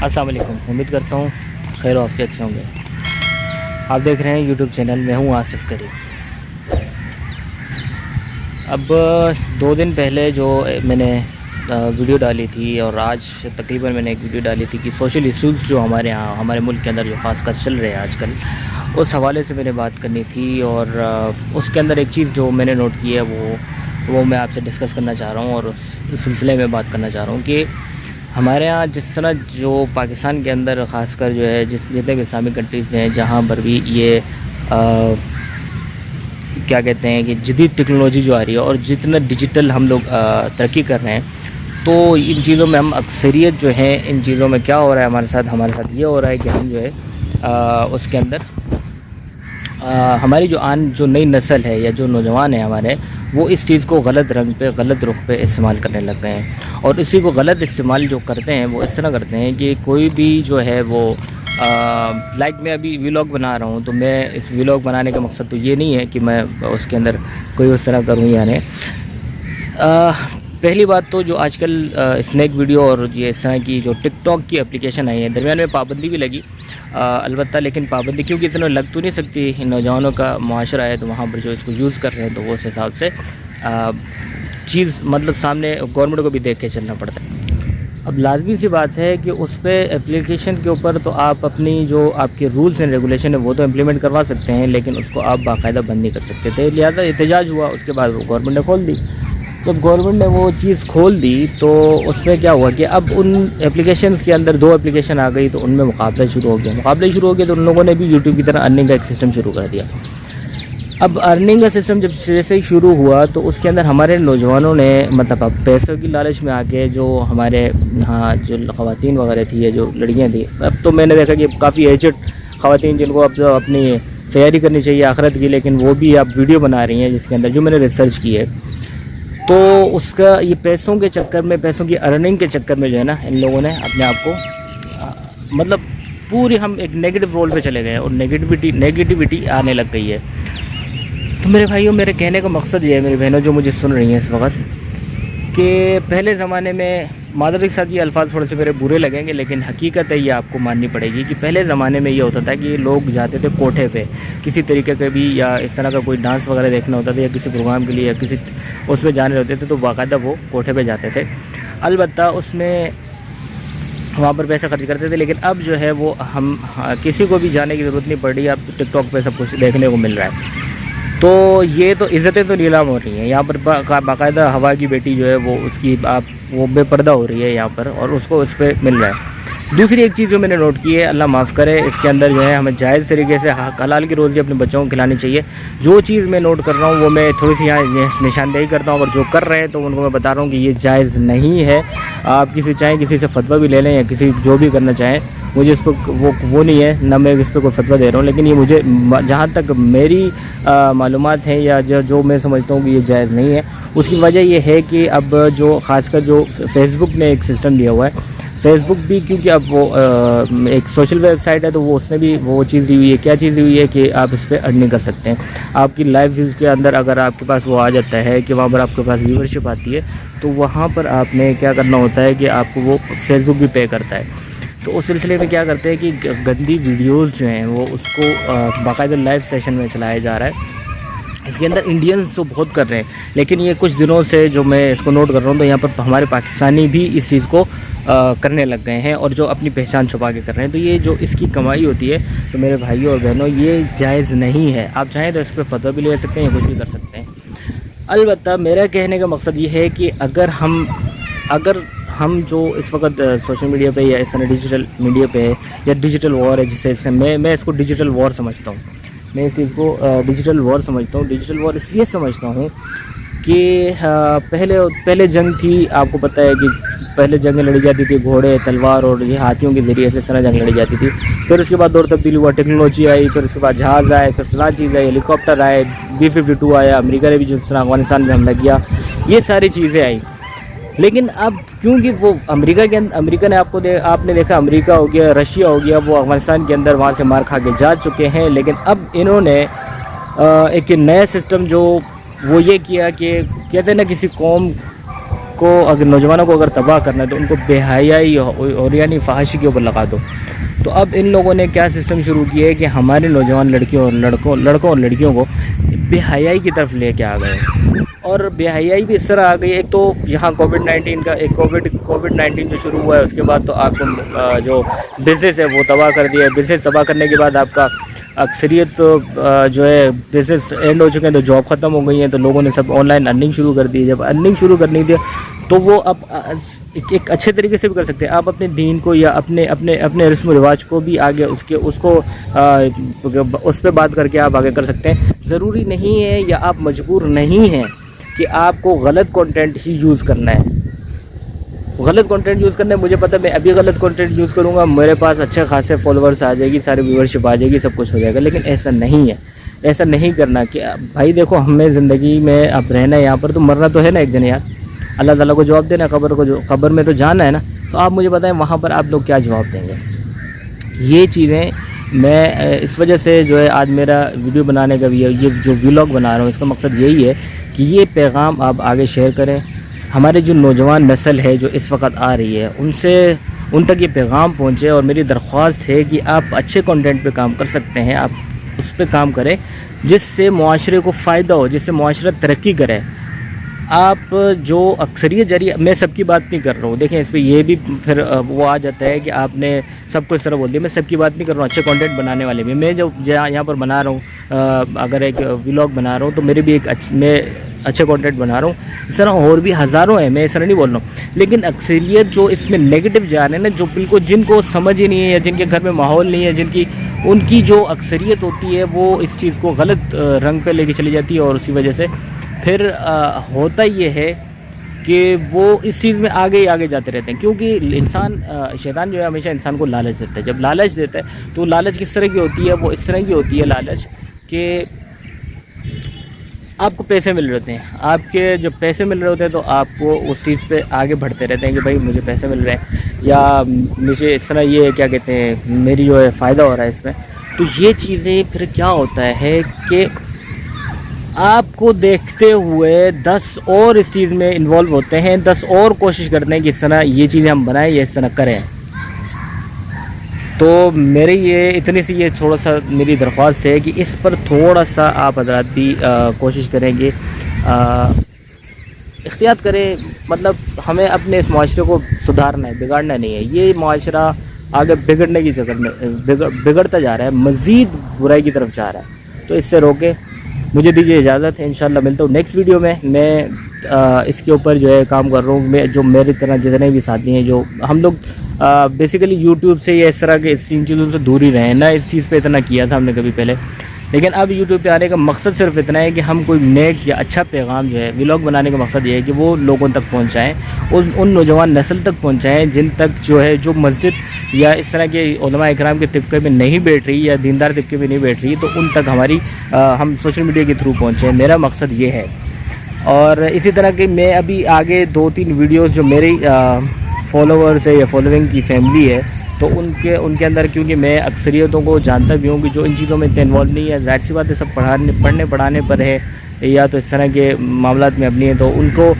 अस्सलाम वालेकुम। उम्मीद करता हूँ खैर व आफियत से होंगे। आप देख रहे हैं यूट्यूब चैनल, मैं हूँ आसिफ करीम। अब 2 दिन पहले जो मैंने वीडियो डाली थी और आज तकरीबन मैंने एक वीडियो डाली थी कि सोशल इश्यूज़ जो हमारे यहाँ हमारे मुल्क के अंदर जो ख़ासकर चल रहे हैं आजकल, उस हवाले से मैंने बात करनी थी। और उसके अंदर एक चीज़ जो मैंने नोट की है वो मैं आपसे डिस्कस करना चाह रहा हूँ और उस सिलसिले में बात करना चाह रहा हूँ कि हमारे यहाँ जिस तरह जो पाकिस्तान के अंदर ख़ासकर जो है जितने भी इस्लामिक कंट्रीज़ हैं जहाँ पर भी ये क्या कहते हैं कि जदीद टेक्नोलॉजी जो आ रही है और जितना डिजिटल हम लोग तरक्की कर रहे हैं, तो इन चीज़ों में हम अक्सरियत जो है इन चीज़ों में क्या हो रहा है हमारे साथ ये हो रहा है कि हम जो है उसके अंदर हमारी जो नई नस्ल है या जो नौजवान है हमारे, वो इस चीज़ को गलत रंग पे गलत रुख पे इस्तेमाल करने लग गए हैं। और इसी को गलत इस्तेमाल जो करते हैं वो इस तरह करते हैं कि कोई भी जो है वो लाइक मैं अभी व्लॉग बना रहा हूँ, तो मैं इस व्लॉग बनाने का मकसद तो ये नहीं है कि मैं उसके अंदर कोई उस तरह करूँ। यानी पहली बात तो जो आजकल स्नैक वीडियो और ये इस तरह की जो टिकटॉक की एप्लीकेशन आई है, दरमियान में पाबंदी भी लगी अलबत्ता, लेकिन पाबंदी क्योंकि इतना लग तो नहीं सकती। नौजवानों का मुआशरा है तो वहाँ पर जो इसको यूज़ कर रहे हैं तो वो उस हिसाब से चीज़ मतलब सामने गवर्नमेंट को भी देख के चलना पड़ता है। अब लाजमी सी बात है कि उस पर एप्लीकेशन के ऊपर तो आप अपनी जो आपके रूल्स एंड रेगुलेशन है वो तो इम्प्लीमेंट करवा सकते हैं, लेकिन उसको आप बाकायदा बंद नहीं कर सकते थे। लिहाजा एहतजाज हुआ, उसके बाद वो गवर्नमेंट ने खोल दी। जब गवर्नमेंट ने वो चीज़ खोल दी तो उसमें क्या हुआ कि अब उन एप्लीकेशंस के अंदर 2 एप्लीकेशन आ गई, तो उनमें मुकाबला शुरू हो गया। तो उन लोगों ने भी यूट्यूब की तरह अर्निंग का एक सिस्टम शुरू कर दिया। अब अर्निंग का सिस्टम जब जैसे ही शुरू हुआ तो उसके अंदर हमारे नौजवानों ने मतलब अब पैसों की लालच में आके जो हमारे यहाँ जो ख़वातीन वगैरह थी या जो लड़कियाँ थी, अब तो मैंने देखा कि काफ़ी एजड ख़वातीन जिनको अब तो अपनी तैयारी करनी चाहिए आखिरत की, लेकिन वो भी अब वीडियो बना रही हैं जिसके अंदर जो मैंने रिसर्च की है, तो उसका ये पैसों के चक्कर में, पैसों की अर्निंग के चक्कर में जो है ना, इन लोगों ने अपने आप को मतलब पूरी हम एक नेगेटिव रोल पे चले गए और नेगेटिविटी आने लग गई है। तो मेरे भाइयों, मेरे कहने का मकसद ये है, मेरी बहनों जो मुझे सुन रही हैं इस वक्त, कि पहले ज़माने में मादरी के साथ ये अल्फाज थोड़े से मेरे बुरे लगेंगे, लेकिन हकीकत है ये आपको माननी पड़ेगी कि पहले ज़माने में ये होता था कि लोग जाते थे कोठे पे किसी तरीके का भी, या इस तरह का कोई डांस वगैरह देखना होता था या किसी प्रोग्राम के लिए या किसी उसमें जाने होते थे, तो बाकायदा वो कोठे पे जाते थे। अलबत्ता उसमें वहाँ पर पैसा खर्च करते थे, लेकिन अब जो है वो हम किसी को भी जाने की ज़रूरत नहीं पड़ रही। अब टिकटॉक पर सब कुछ देखने को मिल रहा है। तो ये तो इज़्ज़तें तो नीलाम हो रही हैं यहाँ पर। बाकायदा हवा की बेटी जो है वो उसकी वो बेपर्दा हो रही है यहाँ पर, और उसको इस पर मिल रहा है। दूसरी एक चीज़ जो मैंने नोट की है, अल्लाह माफ़ करे, इसके अंदर जो है हमें जायज़ तरीके से हलाल की रोज़ी अपने बच्चों को खिलानी चाहिए। जो चीज़ मैं नोट कर रहा हूँ वो मैं थोड़ी सी यहाँ निशानदेही करता हूँ, और जो कर रहे हैं तो उनको मैं बता रहा हूँ कि ये जायज़ नहीं है। आप किसी से फतवा भी ले लें या किसी जो भी करना चाहें, मुझे इस पर वो नहीं है, ना मैं इस पर कोई फतवा दे रहा हूँ, लेकिन ये मुझे जहाँ तक मेरी मालूमात है या जो मैं समझता हूँ कि ये जायज़ नहीं है, उसकी वजह ये है कि अब जो ख़ासकर जो फेसबुक ने एक सिस्टम दिया हुआ है, फेसबुक भी क्योंकि अब वो एक सोशल वेबसाइट है, तो वो उसने भी वो चीज़ दी हुई है। क्या चीज़ दी हुई है कि आप इस पर अर्निंग कर सकते हैं। आपकी लाइव व्यूज़ के अंदर अगर आपके पास वो आ जाता है कि वहाँ पर आपके पास व्यूवरशिप आती है, तो वहाँ पर आपने क्या करना होता है कि आपको वो फेसबुक भी पे करता है। तो उस सिलसिले में क्या करते हैं कि गंदी वीडियोज़ जो हैं वो उसको बाकायदा लाइव सेशन में चलाया जा रहा है। इसके अंदर इंडियंस तो बहुत कर रहे हैं, लेकिन ये कुछ दिनों से जो मैं इसको नोट कर रहा हूँ, तो यहाँ पर तो हमारे पाकिस्तानी भी इस चीज़ को करने लग गए हैं, और जो अपनी पहचान छुपा के कर रहे हैं। तो ये जो इसकी कमाई होती है, तो मेरे भाइयों और बहनों, ये जायज़ नहीं है। आप चाहें तो इस पर फतवा भी ले सकते हैं या कुछ भी कर सकते हैं। अलबत्ता मेरा कहने का मकसद ये है कि अगर हम जो इस वक्त सोशल मीडिया पे या इस तरह डिजिटल मीडिया पे या डिजिटल वॉर है, जिससे मैं इसको डिजिटल वॉर समझता हूँ। मैं इस चीज़ को डिजिटल वॉर समझता हूँ। डिजिटल वॉर इसलिए समझता हूँ कि पहले जंग थी, आपको पता है कि पहले जंगें लड़ी जाती थी घोड़े, तलवार और ये हाथियों के ज़रिए से इस तरह जंग लड़ी जाती थी। फिर उसके बाद दौर तब्दील हुआ, टेक्नोलॉजी आई, फिर उसके बाद जहाज़ आए, फिर फलां चीज़ आई, हेलीकॉप्टर आए, B-52 आया, अमेरिका ने भी जिस तरह अफगानिस्तान में हमला किया, ये सारी चीज़ें आई। लेकिन अब क्योंकि वो अमेरिका ने आपने देखा, अमेरिका हो गया, रशिया हो गया, वो अफगानिस्तान के अंदर वहाँ से मार खा के जा चुके हैं। लेकिन अब इन्होंने एक नया सिस्टम जो वो ये किया कि कहते हैं ना, किसी کو اگر نوجوانوں کو اگر تباہ کرنا ہے تو ان کو بے حیائی اور یعنی فحاشی کے اوپر لگا دو. تو اب ان لوگوں نے کیا سسٹم شروع کیا ہے کہ ہمارے نوجوان لڑکیوں اور لڑکیوں کو بے حیائی کی طرف لے کے آ گئے. اور بے حیائی بھی اس طرح آ گئی. ایک تو یہاں کووڈ-19 کا ایک کووڈ-19 جو شروع ہوا ہے اس کے بعد تو آپ کو جو بزنس ہے وہ تباہ کر دیا ہے. بزنس تباہ کرنے کے بعد آپ کا اکثریت جو ہے بزنس اینڈ ہو چکے ہیں, تو جاب ختم ہو گئی ہیں, تو لوگوں نے سب آن لائن ارننگ شروع کر دی. جب ارننگ شروع کرنی تھی تو وہ اب ایک اچھے طریقے سے بھی کر سکتے ہیں. آپ اپنے دین کو یا اپنے رسم و رواج کو بھی آگے اس پہ بات کر کے آپ آگے کر سکتے ہیں. ضروری نہیں ہے یا آپ مجبور نہیں ہیں کہ آپ کو غلط کنٹینٹ ہی یوز کرنا ہے. غلط کنٹینٹ یوز کرنا ہے, مجھے پتہ, میں ابھی غلط کنٹینٹ یوز کروں گا, میرے پاس اچھے خاصے فالوورس آ جائے گی, ساری ویورشپ آ جائے گی, سب کچھ ہو جائے گا. لیکن ایسا نہیں ہے, ایسا نہیں کرنا. کہ بھائی دیکھو, ہمیں زندگی میں اب رہنا ہے یہاں پر, تو مرنا تو ہے نا ایک دن یار. اللہ تعالیٰ کو جواب دینا, قبر میں تو جانا ہے نا. تو آپ مجھے بتائیں وہاں پر آپ لوگ کیا جواب دیں گے؟ یہ چیزیں میں اس وجہ سے جو ہے آج میرا ویڈیو بنانے کا بھی یہ جو ولاگ بنا رہا ہوں, اس کا مقصد یہی ہے کہ یہ پیغام آپ آگے شیئر کریں. ہمارے جو نوجوان نسل ہے جو اس وقت آ رہی ہے, ان تک یہ پیغام پہنچے. اور میری درخواست ہے کہ آپ اچھے کنٹینٹ پہ کام کر سکتے ہیں, آپ اس پہ کام کریں جس سے معاشرے کو فائدہ ہو, جس سے معاشرہ ترقی کرے. آپ جو اکثریت جاری, میں سب کی بات نہیں کر رہا ہوں, دیکھیں اس پہ یہ بھی پھر وہ آ جاتا ہے کہ آپ نے سب کو اس طرح بول دیا. میں سب کی بات نہیں کر رہا ہوں, اچھے کنٹینٹ بنانے والے بھی. میں جو یہاں پر بنا رہا ہوں, اگر ایک ولاگ بنا رہا ہوں تو میرے بھی میں اچھے کنٹینٹ بنا رہا ہوں. اس طرح اور بھی ہزاروں ہیں, میں اس طرح نہیں بول رہا ہوں. لیکن اکثریت جو اس میں نیگیٹو جا رہے ہیں نا, جو بالکل جن کو سمجھ ہی نہیں ہے, یا جن کے گھر میں ماحول نہیں ہے, ان کی جو اکثریت ہوتی ہے وہ اس چیز کو غلط رنگ پہ لے کے چلی جاتی ہے. اور اسی وجہ سے پھر ہوتا یہ ہے کہ وہ اس چیز میں آگے ہی آگے جاتے رہتے ہیں. کیونکہ شیطان جو ہے ہمیشہ انسان کو لالچ دیتا ہے. جب لالچ دیتا ہے تو لالچ کس طرح کی ہوتی ہے؟ وہ اس طرح کی ہوتی ہے لالچ کہ آپ کو پیسے مل رہے ہوتے ہیں. آپ کے جب پیسے مل رہے ہوتے ہیں تو آپ کو اس چیز پہ آگے بڑھتے رہتے ہیں کہ بھائی مجھے پیسے مل رہے ہیں, یا مجھے اس طرح یہ کیا کہتے ہیں میری جو ہے فائدہ ہو رہا ہے اس میں. تو یہ چیزیں پھر کیا ہوتا ہے کہ آپ کو دیکھتے ہوئے 10 اور اس چیز میں انوالو ہوتے ہیں, 10 اور کوشش کرتے ہیں کہ اس طرح یہ چیزیں ہم بنائیں یا اس طرح کریں. تو میری یہ اتنی سی یہ تھوڑا سا میری درخواست ہے کہ اس پر تھوڑا سا آپ حضرات بھی کوشش کریں گے, احتیاط کریں. مطلب ہمیں اپنے اس معاشرے کو سدھارنا ہے, بگاڑنا نہیں ہے. یہ معاشرہ آگے بگڑنے کی جگہ میں بگڑتا جا رہا ہے, مزید برائی کی طرف جا رہا ہے. تو اس سے روکے. مجھے دیجیے اجازت ہے, انشاءاللہ ملتا ہوں نیکسٹ ویڈیو میں. میں اس کے اوپر جو ہے کام کر رہا ہوں. میں جو میری طرح جتنے بھی ساتھی ہیں, جو ہم لوگ بیسیکلی یوٹیوب سے یا اس طرح کے ان چیزوں سے دور ہی رہیں. نہ اس چیز پہ اتنا کیا تھا ہم نے کبھی پہلے, لیکن اب یوٹیوب پہ آنے کا مقصد صرف اتنا ہے کہ ہم کوئی نیک یا اچھا پیغام جو ہے ولاگ بنانے کا مقصد یہ ہے کہ وہ لوگوں تک پہنچائیں, ان نوجوان نسل تک پہنچائیں جن تک جو ہے جو مسجد یا اس طرح کے علماء اکرام کے طبقے میں نہیں بیٹھ رہی یا دیندار طبقے میں نہیں بیٹھ رہی, تو ان تک ہم سوشل میڈیا کے تھرو پہنچیں. میرا مقصد یہ ہے. اور اسی طرح کہ میں ابھی آگے 2-3 ویڈیوز جو میری فالوورز ہے یا فالوئنگ کی فیملی ہے, تو ان کے اندر, کیونکہ میں اکثریتوں کو جانتا بھی ہوں کہ جو ان چیزوں میں اتنے انوالو نہیں ہے, ظاہر سی بات ہے سب پڑھنے پڑھانے پر ہے یا تو اس طرح کے معاملات میں اپنی ہیں, تو ان کو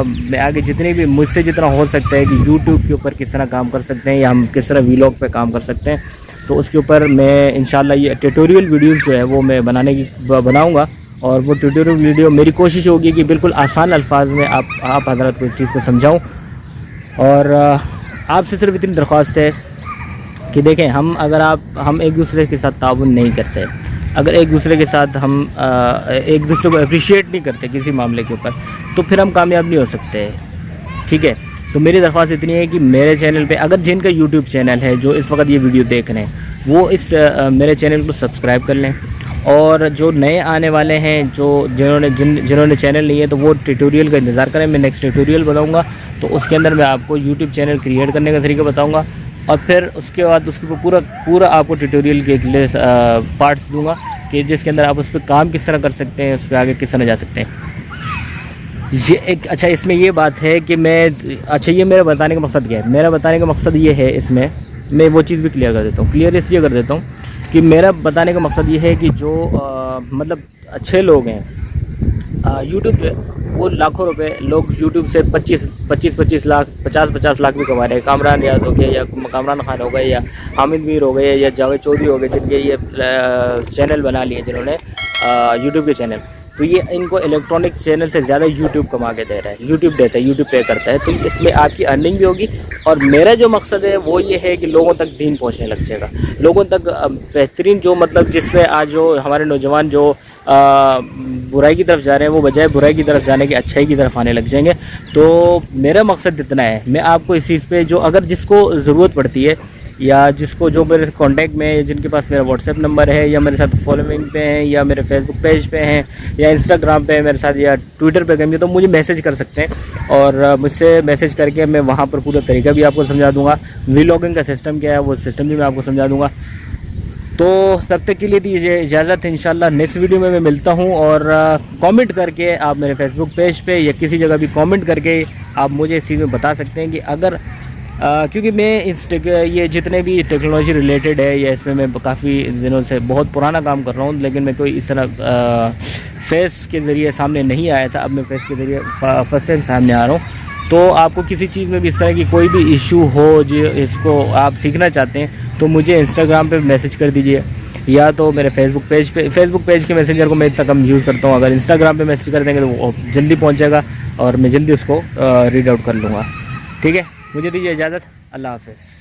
میں آگے جتنی بھی مجھ سے جتنا ہو سکتا ہے کہ یوٹیوب کے اوپر کس طرح کام کر سکتے ہیں یا ہم کس طرح ولاگ پہ کام کر سکتے ہیں, تو اس کے اوپر میں انشاءاللہ یہ ٹیوٹوریل ویڈیوز جو ہے وہ میں بناؤں گا. اور وہ ٹیوٹوریل ویڈیو میری کوشش ہوگی کہ بالکل آسان الفاظ میں آپ حضرات کو اس چیز کو سمجھاؤں. اور آپ سے صرف اتنی درخواست ہے کہ دیکھیں, ہم ایک دوسرے کے ساتھ تعاون نہیں کرتے, اگر ایک دوسرے کے ساتھ ہم ایک دوسرے کو اپریشیٹ نہیں کرتے کسی معاملے کے اوپر, تو پھر ہم کامیاب نہیں ہو سکتے. ٹھیک ہے, تو میری درخواست اتنی ہے کہ میرے چینل پہ اگر جن کا یوٹیوب چینل ہے, جو اس وقت یہ ویڈیو دیکھ رہے ہیں, وہ میرے چینل کو سبسکرائب کر لیں. اور جو نئے آنے والے ہیں, جنہوں نے چینل نہیں ہے, تو وہ ٹیوٹوریل کا انتظار کریں. میں نیکسٹ ٹیوٹوریل بتاؤں گا, تو اس کے اندر میں آپ کو یوٹیوب چینل کریٹ کرنے کا طریقہ بتاؤں گا. اور پھر اس کے بعد اس کے پورا آپ کو ٹیوٹوریل کے پارٹس دوں گا کہ جس کے اندر آپ اس پہ کام کس طرح کر سکتے ہیں, اس پہ آگے کس طرح جا سکتے ہیں. یہ ایک اچھا اس میں یہ بات ہے کہ یہ میرا بتانے کا مقصد کیا ہے. میرا بتانے کا مقصد یہ ہے, اس میں وہ چیز بھی کلیئر کر دیتا ہوں کہ میرا بتانے کا مقصد یہ ہے کہ جو مطلب اچھے لوگ ہیں, यूट्यूब से वो लाखों रुपए लोग यूट्यूब से 25 लाख 50 लाख भी कमा रहे हैं। कामरान रियाज हो गए या कामरान खान हो गए या हामिद मीर हो गए या जावेद चौधरी हो गए, जिनके ये चैनल बना लिए जिन्होंने यूट्यूब के चैनल, तो ये इनको इलेक्ट्रॉनिक चैनल से ज़्यादा यूट्यूब कमा के दे रहा है, यूट्यूब देता है, यूट्यूब पे करता है। तो इसमें आपकी अर्निंग भी होगी और मेरा जो मकसद है वो ये है कि लोगों तक दीन पहुंचने लग जाएगा, लोगों तक बेहतरीन जो मतलब जिसमें आज जो हमारे नौजवान जो बुराई की तरफ जा रहे हैं वो बजाय बुराई की तरफ जाने के अच्छाई की तरफ आने लग जाएंगे। तो मेरा मकसद इतना है, मैं आपको इस चीज़ पे जो अगर जिसको ज़रूरत पड़ती है या जिसको जो मेरे कांटेक्ट में है, जिनके पास मेरा व्हाट्सएप नंबर है या मेरे साथ फॉलोइंग पे हैं या मेरे फेसबुक पेज पे हैं या इंस्टाग्राम पे मेरे साथ या ट्विटर पे कहीं, तो मुझे मैसेज कर सकते हैं और मुझसे मैसेज करके मैं वहाँ पर पूरा तरीका भी आपको समझा दूँगा, व्लॉगिंग का सिस्टम क्या है वो सिस्टम भी मैं आपको समझा दूँगा। तो तब तक के लिए दीजिए इजाज़त, इंशाल्लाह नेक्स्ट वीडियो में मैं मिलता हूँ। और कमेंट करके आप मेरे फेसबुक पेज पे या किसी जगह भी कमेंट करके आप मुझे इस चीज़ में बता सकते हैं कि अगर क्योंकि मैं ये जितने भी टेक्नोलॉजी रिलेटेड है या इसमें मैं काफ़ी दिनों से बहुत पुराना काम कर रहा हूँ, लेकिन मैं कोई इस तरह फेस के ज़रिए सामने नहीं आया था। अब मैं फेस के ज़रिए फर्स्ट टाइम सामने आ रहा हूँ। तो आपको किसी चीज़ में भी इस तरह की कोई भी इशू हो जो इसको आप सीखना चाहते हैं तो मुझे इंस्टाग्राम पे मैसेज कर दीजिए या तो मेरे फेसबुक पेज के मैसेंजर को मैं इतना कम यूज़ करता हूँ, अगर इंस्टाग्राम पे मैसेज कर देंगे तो वो जल्दी पहुँच जाएगा और मैं जल्दी उसको रीड आउट कर लूँगा। ठीक है, मुझे दीजिए इजाज़त, अल्लाह हाफ़िज़।